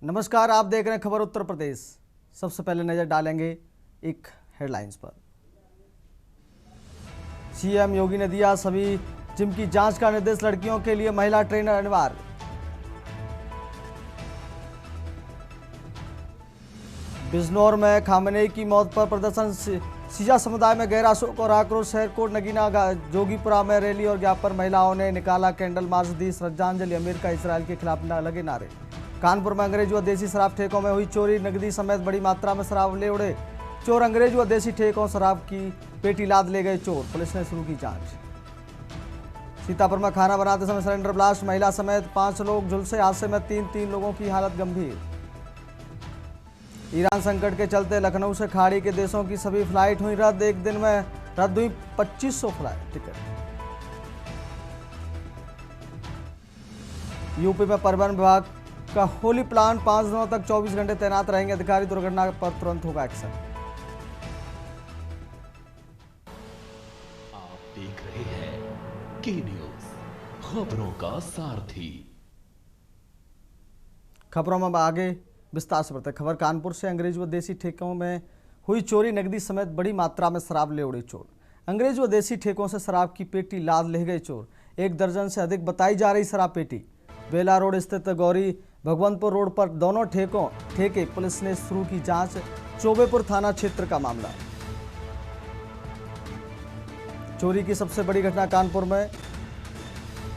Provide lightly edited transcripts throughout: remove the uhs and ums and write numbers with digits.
नमस्कार, आप देख रहे हैं खबर उत्तर प्रदेश। सबसे पहले नजर डालेंगे एक हेडलाइंस पर। सीएम योगी ने दिया सभी जिम की जांच का निर्देश, लड़कियों के लिए महिला ट्रेनर अनिवार्य। बिजनौर में खामनेई की मौत पर प्रदर्शन, सिया समुदाय में गहरा शोक और आक्रोश। शहरकोट, नगीना, जोगीपुरा में रैली और ज्ञापन, महिलाओं ने निकाला कैंडल मार्च, दी श्रद्धांजलि। अमेरिका इसराइल के खिलाफ लगे नारे। कानपुर में अंग्रेजी व देसी शराब ठेकों में हुई चोरी, नकदी समेत बड़ी मात्रा में शराब ले उड़े चोर। अंग्रेजी व देसी ठेकों शराब की पेटी लाद ले गए चोर, पुलिस ने शुरू की जांच। सीतापुर में खाना बनाते समय सिलेंडर ब्लास्ट, महिला समेत 5 लोग झुलसे, हादसे में 3 लोगों की हालत गंभीर। ईरान संकट के चलते लखनऊ से खाड़ी के देशों की सभी फ्लाइट हुई रद्द, एक दिन में रद्द हुई 2500 फ्लाइट टिकट। यूपी में परिवहन विभाग का होली प्लान, 5 दिनों तक 24 घंटे तैनात रहेंगे अधिकारी, दुर्घटना पर तुरंत होगा एक्शन। आप देख रहे हैं के न्यूज, खबरों का सारथी। खबरों में आगे विस्तार से बढ़ते हैं। खबर कानपुर से। अंग्रेजी व देसी ठेकों में हुई चोरी, नकदी समेत बड़ी मात्रा में शराब ले उड़े चोर। अंग्रेजी व देसी ठेकों से शराब की पेटी लाद ले गए चोर, 1 दर्जन से अधिक बताई जा रही शराब पेटी। बेला रोड स्थित गौरी भगवंतपुर रोड पर दोनों ठेके, पुलिस ने शुरू की जांच। चौबेपुर थाना क्षेत्र का मामला। चोरी की सबसे बड़ी घटना कानपुर में,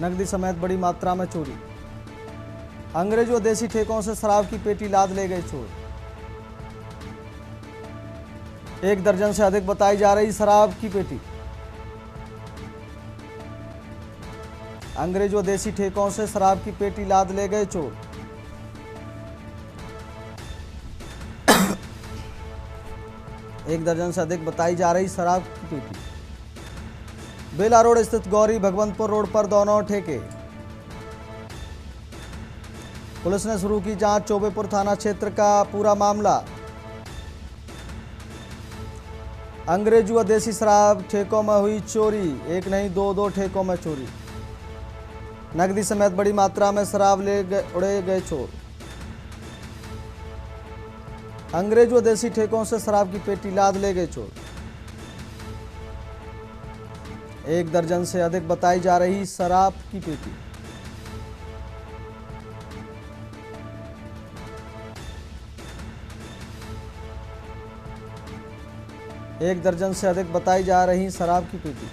नकदी समेत बड़ी मात्रा में चोरी। अंग्रेजी व देसी ठेकों से शराब की पेटी लाद ले गए चोर, 1 दर्जन से अधिक बताई जा रही शराब की पेटी। अंग्रेजी व देसी ठेकों से शराब की पेटी लाद ले गए चोर। एक दर्जन से अधिक बताई जा रही शराब की पेटी। बेला रोड स्थित गौरी भगवंतपुर रोड पर दोनों ठेके, पुलिस ने शुरू की जांच। चौबेपुर थाना क्षेत्र का पूरा मामला। अंग्रेजी व देसी शराब ठेकों में हुई चोरी, एक नहीं 2 ठेकों में चोरी। नकदी समेत बड़ी मात्रा में शराब ले उड़े गए चोर। अंग्रेजी व देसी ठेकों से शराब की पेटी लाद ले गए चोर, 1 दर्जन से अधिक बताई जा रही शराब की पेटी। एक दर्जन से अधिक बताई जा रही शराब की पेटी।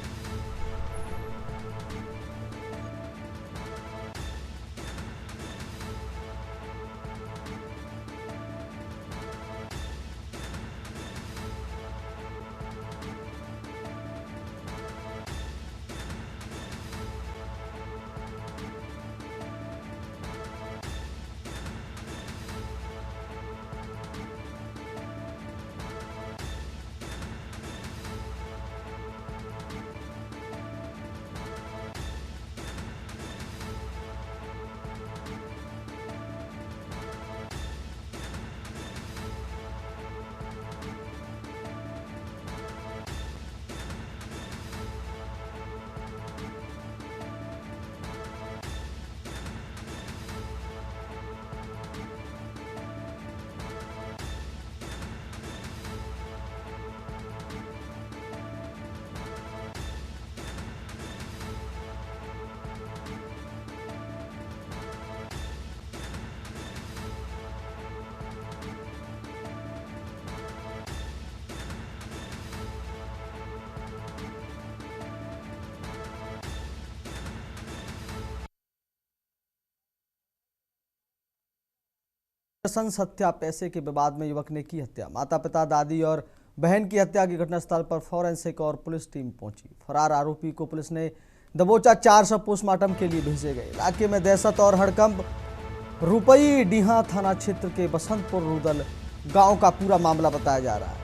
नृशंस हत्या, पैसे के विवाद में युवक ने की हत्या। माता पिता, दादी और बहन की हत्या की घटनास्थल पर फॉरेंसिक और पुलिस टीम पहुंची। फरार आरोपी को पुलिस ने दबोचा, 4 शव पोस्टमार्टम के लिए भेजे गए। इलाके में दहशत और हड़कंप। रुपई डीहा थाना क्षेत्र के बसंतपुर रुदल गांव का पूरा मामला बताया जा रहा है।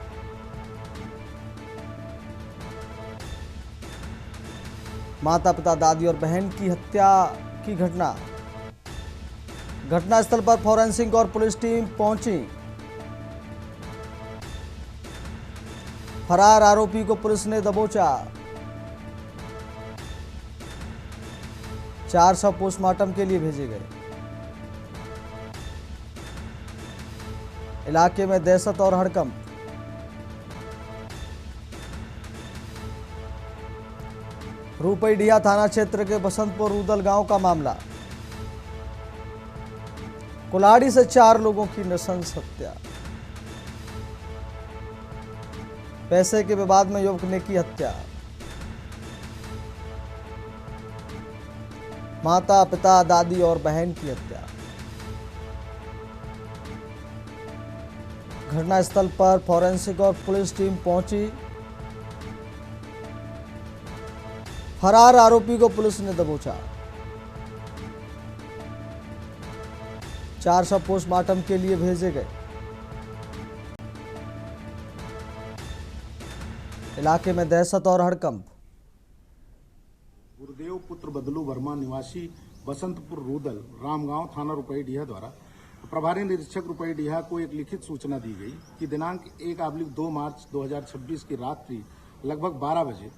माता पिता, दादी और बहन की हत्या की घटनास्थल पर फॉरेंसिक और पुलिस टीम पहुंची। फरार आरोपी को पुलिस ने दबोचा, 4 शव पोस्टमार्टम के लिए भेजे गए। इलाके में दहशत और हड़कंप। रूपईडीहा थाना क्षेत्र के बसंतपुर रूदल गांव का मामला। कुल्हाड़ी से 4 लोगों की नृशंस हत्या। पैसे के विवाद में युवक ने की हत्या। माता, पिता, दादी और बहन की हत्या। घटनास्थल पर फॉरेंसिक और पुलिस टीम पहुंची। फरार आरोपी को पुलिस ने दबोचा। 4 शव पोस्टमार्टम के लिए भेजे गए। इलाके में दहशत और हड़कंप। गुरुदेव पुत्र बदलू वर्मा निवासी बसंतपुर रूदल रामगांव थाना रुपईडीहा द्वारा प्रभारी निरीक्षक रुपईडीहा को एक लिखित सूचना दी गई कि दिनांक 1/2 मार्च 2026 की रात्रि लगभग 12 बजे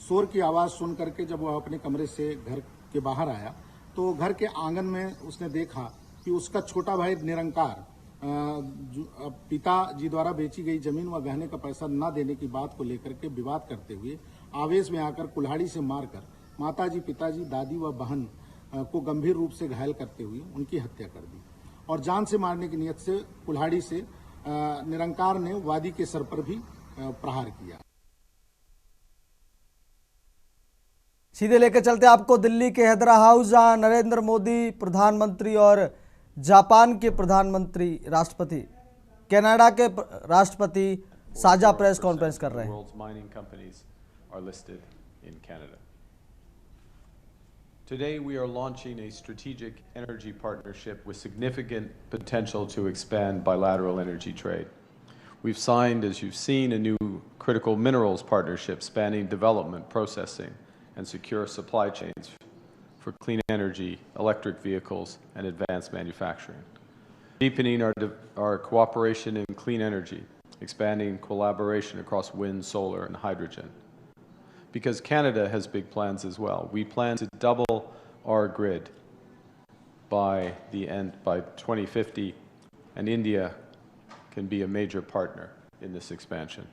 शोर की आवाज सुन करके जब वह अपने कमरे से घर के बाहर आया तो घर के आंगन में उसने देखा कि उसका छोटा भाई निरंकार पिताजी द्वारा बेची गई जमीन व गहने का पैसा न देने की बात को लेकर के विवाद करते हुए आवेश में आकर कुल्हाड़ी से मारकर माताजी, पिताजी, दादी व बहन को गंभीर रूप से घायल करते हुए उनकी हत्या कर दी और जान से मारने की नियत से कुल्हाड़ी से निरंकार ने वादी के सर पर भी प्रहार किया। सीधे लेकर चलते आपको दिल्ली के हैदरा हाउस, जहां नरेंद्र मोदी प्रधानमंत्री और जापान के प्रधानमंत्री, राष्ट्रपति, कनाडा के राष्ट्रपति साझा प्रेस कॉन्फ्रेंस कर रहे हैं। Today we are launching a strategic energy partnership with significant potential to expand bilateral energy trade. We've signed, as you've seen, a new critical minerals partnership spanning development, processing, and secure supply chains for clean energy, electric vehicles, and advanced manufacturing. Deepening our cooperation in clean energy, expanding collaboration across wind, solar, and hydrogen. Because Canada has big plans as well. We plan to double our grid by 2050, and India can be a major partner in this expansion.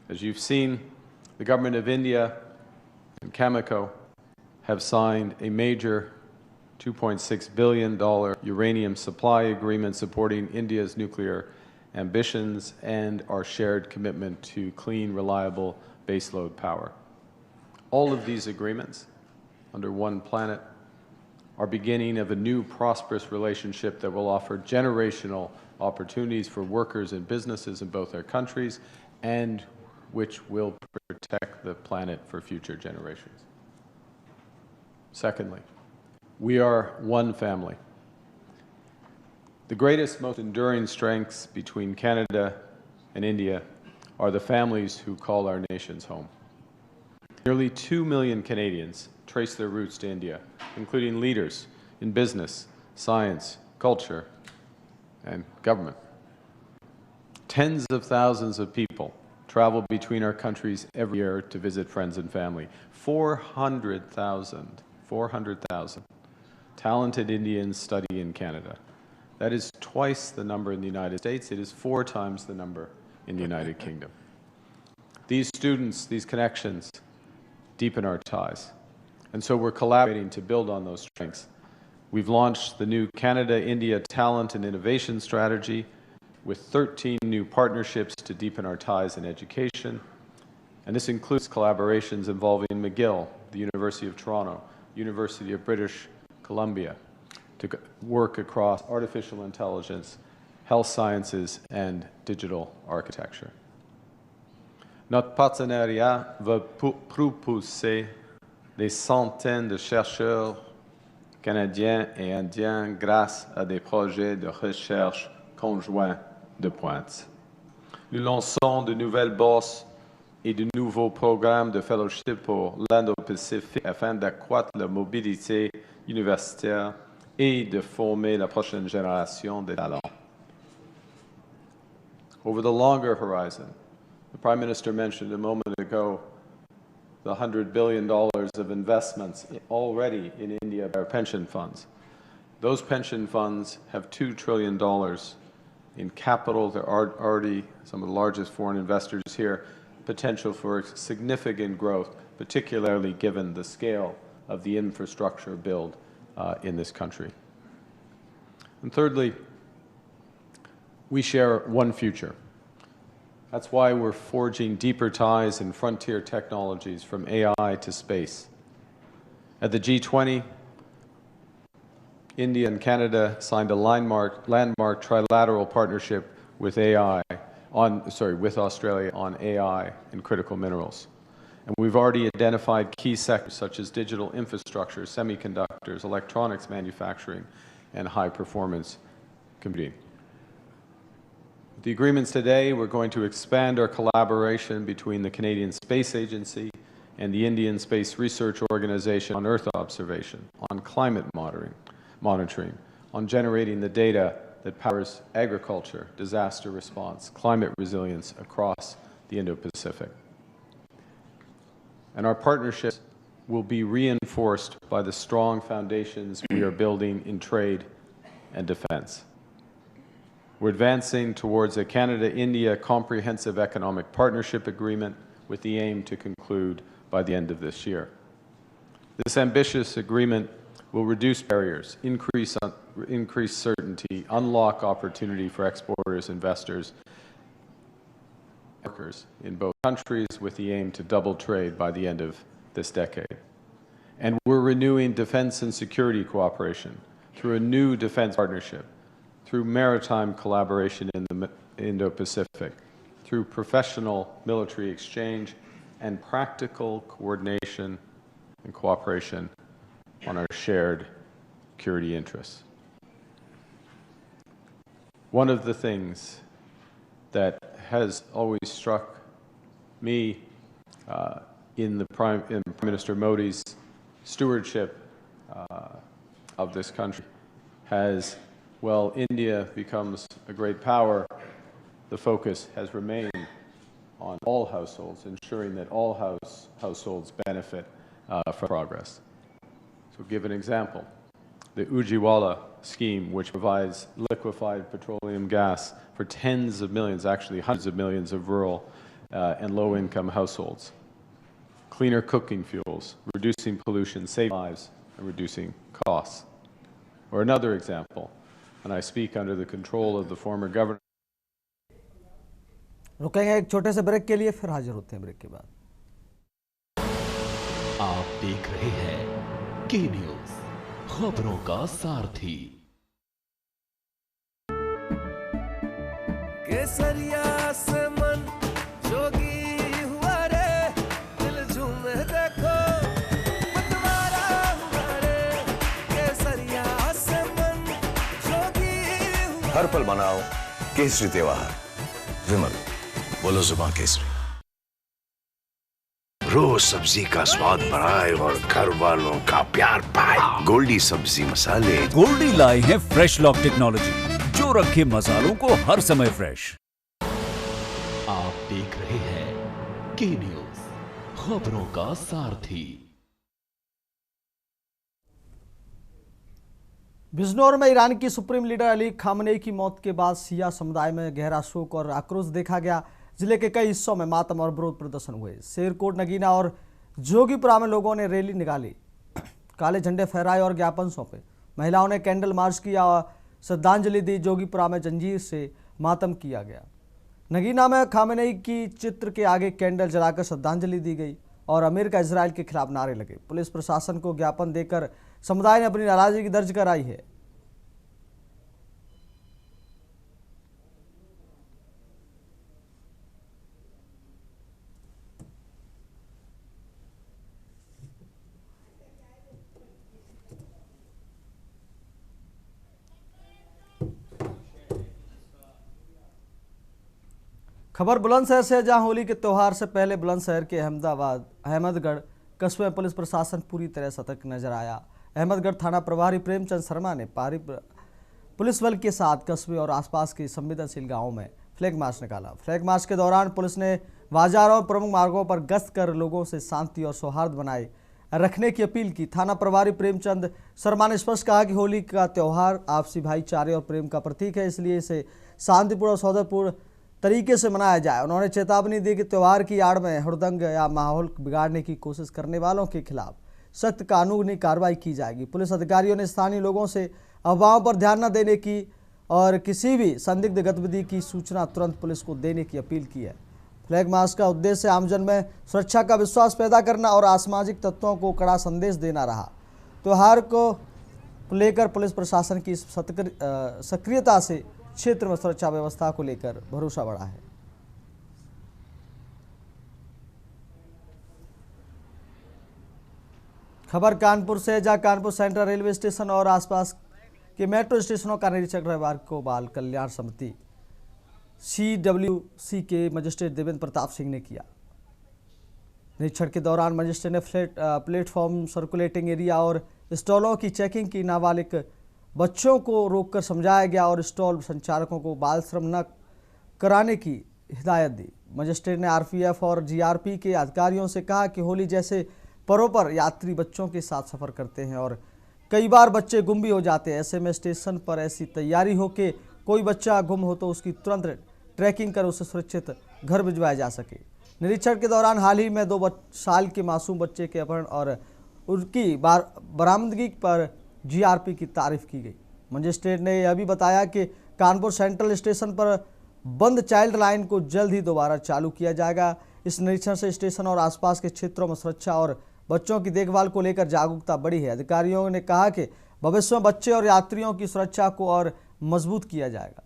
As you've seen, the government of India and Cameco have signed a major $2.6 billion uranium supply agreement supporting India's nuclear ambitions and our shared commitment to clean, reliable baseload power. All of these agreements under one planet are beginning of a new prosperous relationship that will offer generational opportunities for workers and businesses in both our countries and which will protect the planet for future generations. Secondly, we are one family. The greatest, most enduring strengths between Canada and India are the families who call our nations home. Nearly 2 million Canadians trace their roots to India, including leaders in business, science, culture, and government. Tens of thousands of people travel between our countries every year to visit friends and family. 400,000 talented Indians study in Canada. That is twice the number in the United States. It is 4 times the number in the United Kingdom. These students, these connections, deepen our ties. And so we're collaborating to build on those strengths. We've launched the new Canada-India Talent and Innovation Strategy with 13 new partnerships to deepen our ties in education. And this includes collaborations involving McGill, the University of Toronto, University of British Columbia, to work across artificial intelligence, health sciences, and digital architecture. Notre partenariat va propulser des centaines de chercheurs canadiens et indiens grâce à des projets de recherche conjoints de pointe. Nous lançons de nouvelles bourses et de nouveaux programmes de fellowship pour l'Indo-Pacifique afin d'accroître la mobilité universitaire et de former la prochaine génération de talents. Over the longer horizon, the Prime Minister mentioned a moment ago the $100 billion of investments already in India by our pension funds. Those pension funds have $2 trillion in capital. There are already some of the largest foreign investors here. Potential for significant growth, particularly given the scale of the infrastructure build in this country. And thirdly, we share one future. That's why we're forging deeper ties in frontier technologies from AI to space. At the G20, India and Canada signed a landmark trilateral partnership with with Australia on AI and critical minerals. And we've already identified key sectors such as digital infrastructure, semiconductors, electronics manufacturing, and high-performance computing. With the agreements today, we're going to expand our collaboration between the Canadian Space Agency and the Indian Space Research Organization on Earth observation, on climate monitoring, on generating the data that powers agriculture, disaster response, climate resilience across the Indo-Pacific. And our partnerships will be reinforced by the strong foundations we are building in trade and defense. We're advancing towards a Canada-India comprehensive economic partnership agreement with the aim to conclude by the end of this year. This ambitious agreement will reduce barriers, increase certainty, unlock opportunity for exporters, investors, and workers in both countries with the aim to double trade by the end of this decade. And we're renewing defense and security cooperation through a new defense partnership, through maritime collaboration in the Indo-Pacific, through professional military exchange, and practical coordination and cooperation on our shared security interests. One of the things that has always struck me in Prime Minister Modi's stewardship of this country has, while India becomes a great power, the focus has remained on all households, ensuring that all households benefit from progress. So give an example. The Ujjiwala scheme, which provides liquefied petroleum gas for tens of millions, actually hundreds of millions of rural and low-income households. Cleaner cooking fuels, reducing pollution, saving lives, and reducing costs. Or another example, and I speak under the control of the former governor. रुकेंगे एक छोटे से break के लिए, फिर हाजिर होते हैं ब्रेक के बाद। आप देख रहे हैं के न्यूज, खबरों का सारथी। केसरिया से मन जोगी हुआ रे, दिल झूमे देखो मतवारा हुआ रे। केसरिया से मन जोगी हुआ। हर पल मनाओ केसरी त्योहार। विमल, बोलो जुबान केसरी। रोज सब्जी का स्वाद बढ़ाए और घर वालों का प्यार पाए। गोल्डी सब्जी मसाले। गोल्डी लाए हैं फ्रेश लॉक टेक्नोलॉजी, जो रखे मसालों को हर समय फ्रेश। आप देख रहे हैं के न्यूज, खबरों का सारथी। बिजनौर में ईरान की सुप्रीम लीडर अली खामनेई की मौत के बाद शिया समुदाय में गहरा शोक और आक्रोश देखा गया। जिले के कई हिस्सों में मातम और विरोध प्रदर्शन हुए। शेरकोट, नगीना और जोगीपुरा में लोगों ने रैली निकाली, काले झंडे फहराए और ज्ञापन सौंपे। महिलाओं ने कैंडल मार्च किया और श्रद्धांजलि दी। जोगीपुरा में जंजीर से मातम किया गया। नगीना में खामनेई की चित्र के आगे कैंडल जलाकर श्रद्धांजलि दी गई और अमेरिका इजराइल के खिलाफ नारे लगे। पुलिस प्रशासन को ज्ञापन देकर समुदाय ने अपनी नाराजगी दर्ज कराई है। खबर बुलंदशहर से, जहां होली के त्यौहार से पहले बुलंदशहर के अहमदगढ़ कस्बे में पुलिस प्रशासन पूरी तरह सतर्क नजर आया। अहमदगढ़ थाना प्रभारी प्रेमचंद शर्मा ने पुलिस बल के साथ कस्बे और आसपास के संवेदनशील गांवों में फ्लैग मार्च निकाला। फ्लैग मार्च के दौरान पुलिस ने बाजारों और प्रमुख मार्गों पर गश्त कर लोगों से शांति और सौहार्द बनाए रखने की अपील की। थाना प्रभारी प्रेमचंद शर्मा ने स्पष्ट कहा कि होली का त्यौहार आपसी भाईचारे और प्रेम का प्रतीक है, इसलिए इसे शांतिपूर्ण और सौहार्दपूर्ण तरीके से मनाया जाए। उन्होंने चेतावनी दी कि त्यौहार की आड़ में हुड़दंग या माहौल बिगाड़ने की कोशिश करने वालों के खिलाफ सख्त कानूनी कार्रवाई की जाएगी। पुलिस अधिकारियों ने स्थानीय लोगों से अफवाहों पर ध्यान न देने की और किसी भी संदिग्ध गतिविधि की सूचना तुरंत पुलिस को देने की अपील की है। फ्लैग मार्च का उद्देश्य आमजन में सुरक्षा का विश्वास पैदा करना और असामाजिक तत्वों को कड़ा संदेश देना रहा। त्योहार को लेकर पुलिस प्रशासन की सक्रियता से क्षेत्र में सुरक्षा व्यवस्था को लेकर भरोसा बढ़ा है। खबर कानपुर से, जहां कानपुर सेंट्रल रेलवे स्टेशन और आसपास के मेट्रो स्टेशनों का निरीक्षण रविवार को बाल कल्याण समिति CWC के मजिस्ट्रेट देवेंद्र प्रताप सिंह ने किया। निरीक्षण के दौरान मजिस्ट्रेट ने प्लेटफॉर्म, सर्कुलेटिंग एरिया और स्टॉलों की चेकिंग की। नाबालिग बच्चों को रोककर समझाया गया और स्टॉल संचालकों को बाल श्रम न कराने की हिदायत दी। मजिस्ट्रेट ने RPF और GRP के अधिकारियों से कहा कि होली जैसे पर्वों पर यात्री बच्चों के साथ सफर करते हैं और कई बार बच्चे गुम भी हो जाते हैं। ऐसे में स्टेशन पर ऐसी तैयारी हो कि कोई बच्चा गुम हो तो उसकी तुरंत ट्रैकिंग कर उसे सुरक्षित घर भिजवाया जा सके। निरीक्षण के दौरान हाल ही में 2 साल के मासूम बच्चे के अपहरण और उनकी बरामदगी पर GRP की तारीफ की गई। मजिस्ट्रेट ने यह भी बताया कि कानपुर सेंट्रल स्टेशन पर बंद चाइल्ड लाइन को जल्द ही दोबारा चालू किया जाएगा। इस निरीक्षण से स्टेशन और आसपास के क्षेत्रों में सुरक्षा और बच्चों की देखभाल को लेकर जागरूकता बढ़ी है। अधिकारियों ने कहा कि भविष्य में बच्चे और यात्रियों की सुरक्षा को और मजबूत किया जाएगा।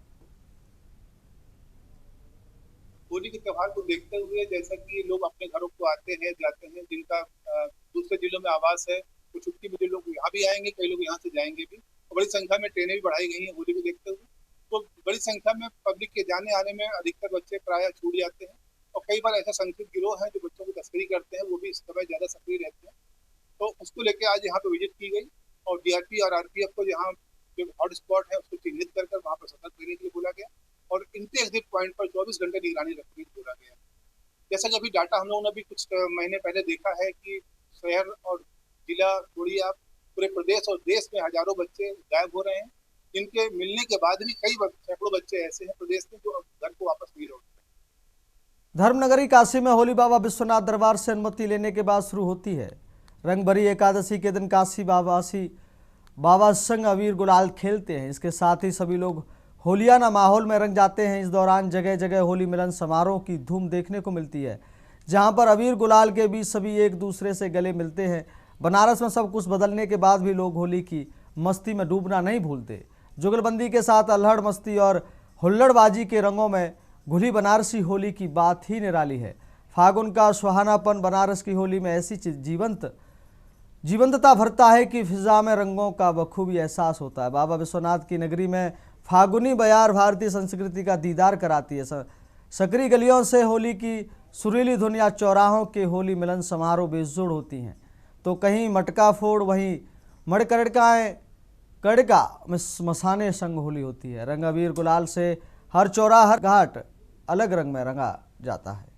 होली के त्योहार को देखते हुए जैसा कि लोग अपने घरों को आते हैं जाते हैं, जिनका दूसरे जिलों में आवास है, कुछ छुट्टी में जो लोग यहाँ भी आएंगे, कई लोग यहाँ से जाएंगे भी, और बड़ी संख्या में ट्रेनें भी बढ़ाई गई हैं होली को देखते हुए। तो बड़ी संख्या में पब्लिक के जाने आने में अधिकतर बच्चे प्रायः छूट जाते हैं और कई बार ऐसा संगठित गिरोह है जो बच्चों की तस्करी करते हैं, वो भी इस समय ज्यादा सक्रिय रहते हैं। तो उसको लेकर आज यहाँ पे विजिट की गई और GRP और RPF को यहाँ जो हॉट स्पॉट है उसको चिन्हित कर वहाँ पर सतर्क रहने के लिए बोला गया और इनके एग्जिट पॉइंट पर 24 घंटे निगरानी रखने के लिए बोला गया। जैसा कि अभी डाटा हम लोगों ने भी कुछ महीने पहले देखा है कि शहर और जिला छोड़िए आप पूरे प्रदेश और देश में हजारों बच्चे गायब हो रहे हैं, जिनके मिलने के बाद भी कई सैकड़ों बच्चे ऐसे हैं प्रदेश में जो घर को वापस नहीं लौट रहे। धर्मनगरी काशी में होली बाबा विश्वनाथ दरबार से अनुमति लेने के बाद शुरू होती है। रंगभरी एकादशी के दिन काशी बाबा संग अबीर गुलाल खेलते हैं। इसके साथ ही सभी लोग होलियाना माहौल में रंग जाते हैं। इस दौरान जगह जगह होली मिलन समारोह की धूम देखने को मिलती है, जहां पर अबीर गुलाल के बीच सभी एक दूसरे से गले मिलते हैं। बनारस में सब कुछ बदलने के बाद भी लोग होली की मस्ती में डूबना नहीं भूलते। जुगलबंदी के साथ अल्हड़ मस्ती और हुल्लड़बाजी के रंगों में घुली बनारसी होली की बात ही निराली है। फागुन का सुहानापन बनारस की होली में ऐसी जीवंतता भरता है कि फिजा में रंगों का बखूबी एहसास होता है। बाबा विश्वनाथ की नगरी में फागुनी बयार भारतीय संस्कृति का दीदार कराती है। सकरी गलियों से होली की सुरीली धुन या चौराहों के होली मिलन समारोह बेजोड़ होती हैं। तो कहीं मटका फोड़, वहीं कड़का में मसाने संग होली होती है। रंग अबीर गुलाल से हर चौराहा, हर घाट अलग रंग में रंगा जाता है।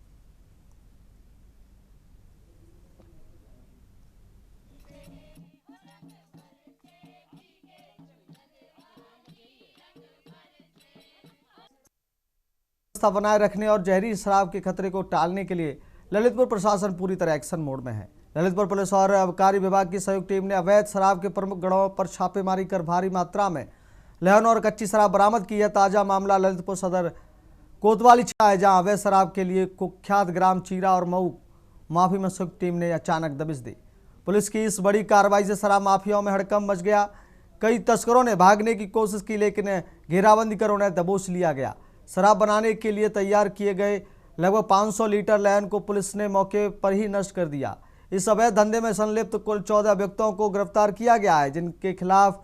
बनाए रखने और जहरी शराब के खतरे को टालने के लिए ललितपुर प्रशासन पूरी तरह एक्शन मोड में है। ललितपुर पुलिस और आबकारी विभाग की संयुक्त टीम ने अवैध शराब के प्रमुख गढ़ों पर छापेमारी कर भारी मात्रा में लहन और कच्ची शराब बरामद की है। ताजा मामला ललितपुर सदर कोतवाली का है, जहां अवैध शराब के लिए कुख्यात ग्राम चीरा और मऊ माफी में संयुक्त टीम ने अचानक दबिश दी। पुलिस की इस बड़ी कार्रवाई से शराब माफियाओं में हड़कंप मच गया। कई तस्करों ने भागने की कोशिश की, लेकिन घेराबंदी कर उन्हें दबोच लिया गया। शराब बनाने के लिए तैयार किए गए लगभग 500 लीटर लहन को पुलिस ने मौके पर ही नष्ट कर दिया। इस अवैध धंधे में संलिप्त कुल 14 व्यक्तियों को गिरफ्तार किया गया है, जिनके खिलाफ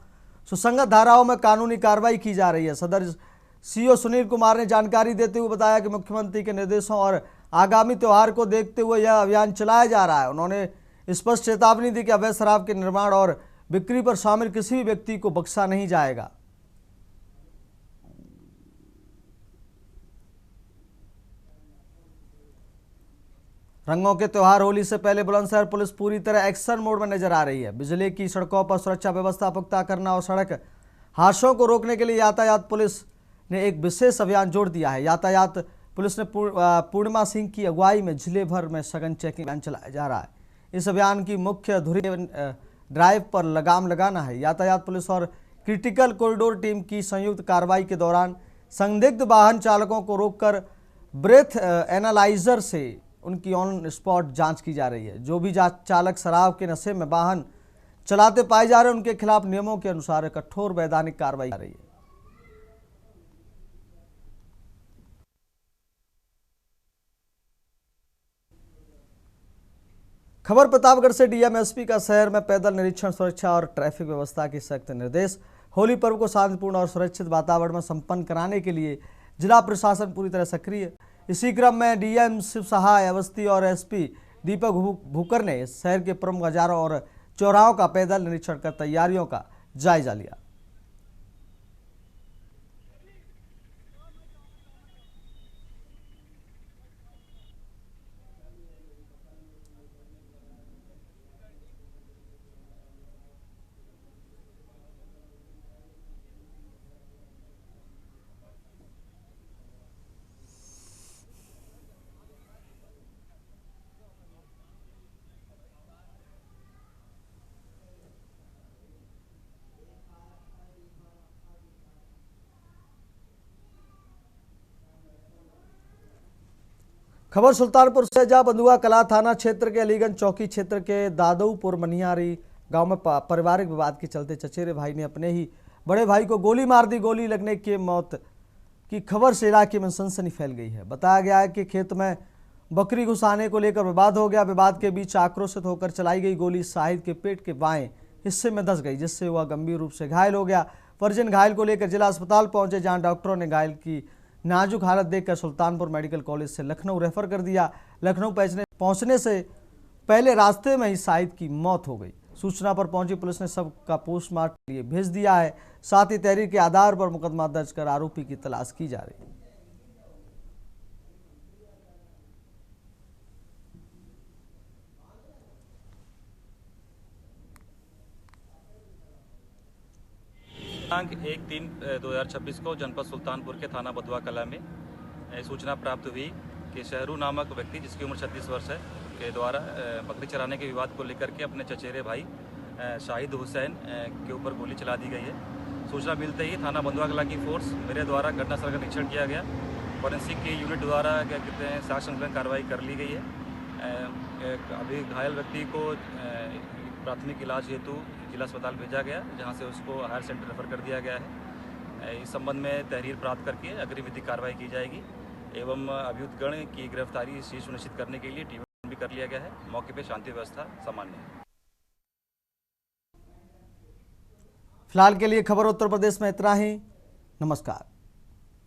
सुसंगत धाराओं में कानूनी कार्रवाई की जा रही है। सदर CO सुनील कुमार ने जानकारी देते हुए बताया कि मुख्यमंत्री के निर्देशों और आगामी त्यौहार को देखते हुए यह अभियान चलाया जा रहा है। उन्होंने स्पष्ट चेतावनी दी कि अवैध शराब के निर्माण और बिक्री पर शामिल किसी भी व्यक्ति को बख्शा नहीं जाएगा। रंगों के त्यौहार होली से पहले बुलंदशहर पुलिस पूरी तरह एक्शन मोड में नजर आ रही है। बिजली की सड़कों पर सुरक्षा व्यवस्था पुख्ता करना और सड़क हादसों को रोकने के लिए यातायात पुलिस ने एक विशेष अभियान जोड़ दिया है। यातायात पुलिस ने पूर्णिमा सिंह की अगुवाई में जिले भर में सघन चेकिंग अभियान चलाया जा रहा है। इस अभियान की मुख्य धुरी ड्राइव पर लगाम लगाना है। यातायात पुलिस और क्रिटिकल कॉरिडोर टीम की संयुक्त कार्रवाई के दौरान संदिग्ध वाहन चालकों को रोककर ब्रेथ एनालाइजर से उनकी ऑन स्पॉट जांच की जा रही है। जो भी चालक शराब के नशे में वाहन चलाते पाए जा रहे हैं उनके खिलाफ नियमों के अनुसार कठोर वैधानिक कार्रवाई की जा रही है। खबर प्रतापगढ़ से। डीएम एसपी का शहर में पैदल निरीक्षण, सुरक्षा और ट्रैफिक व्यवस्था के सख्त निर्देश। होली पर्व को शांतिपूर्ण और सुरक्षित वातावरण में संपन्न कराने के लिए जिला प्रशासन पूरी तरह सक्रिय। इसी क्रम में डीएम शिव सहाय अवस्थी और एसपी दीपक भूकर ने शहर के प्रमुख बाजारों और चौराहों का पैदल निरीक्षण कर तैयारियों का जायजा लिया। खबर सुल्तानपुर से, जहां बंधुआ कला थाना क्षेत्र के अलीगंज चौकी क्षेत्र के दादऊपुर मनियारी गांव में पारिवारिक विवाद के चलते चचेरे भाई ने अपने ही बड़े भाई को गोली मार दी। गोली लगने की मौत की खबर से इलाके में सनसनी फैल गई है। बताया गया है कि खेत में बकरी घुसाने को लेकर विवाद हो गया। विवाद के बीच आक्रोशित होकर चलाई गई गोली शाहिद के पेट के बाएं हिस्से में धंस गई, जिससे वह गंभीर रूप से घायल हो गया। परिजन घायल को लेकर जिला अस्पताल पहुंचे, जहां डॉक्टरों ने घायल की नाजुक हालत देखकर सुल्तानपुर मेडिकल कॉलेज से लखनऊ रेफर कर दिया। लखनऊ पहुंचने से पहले रास्ते में ही शाहिद की मौत हो गई। सूचना पर पहुंची पुलिस ने शव का पोस्टमार्टम के लिए भेज दिया है। साथ ही तहरीर के आधार पर मुकदमा दर्ज कर आरोपी की तलाश की जा रही है। दिनांक 1/3/2026 को जनपद सुल्तानपुर के थाना बंधुआ कला में सूचना प्राप्त हुई कि शहरू नामक व्यक्ति जिसकी उम्र 36 वर्ष है के द्वारा बकरी चराने के विवाद को लेकर के अपने चचेरे भाई शाहिद हुसैन के ऊपर गोली चला दी गई है। सूचना मिलते ही थाना बंधुआ कला की फोर्स मेरे द्वारा घटनास्थल का निरीक्षण किया गया। फॉरेंसिक की यूनिट द्वारा क्या कहते हैं साक्ष्य संकलन कार्रवाई कर ली गई है। अभी घायल व्यक्ति को प्राथमिक इलाज हेतु जिला अस्पताल भेजा गया, जहां से उसको हायर सेंटर रेफर कर दिया गया है। इस संबंध में तहरीर प्राप्त करके अग्रिम विधिक कार्रवाई की जाएगी एवं अभियुक्तगण की गिरफ्तारी सुनिश्चित करने के लिए टीम भी कर लिया गया है। मौके पर शांति व्यवस्था सामान्य है। फिलहाल के लिए खबर उत्तर प्रदेश में इतना ही। नमस्कार।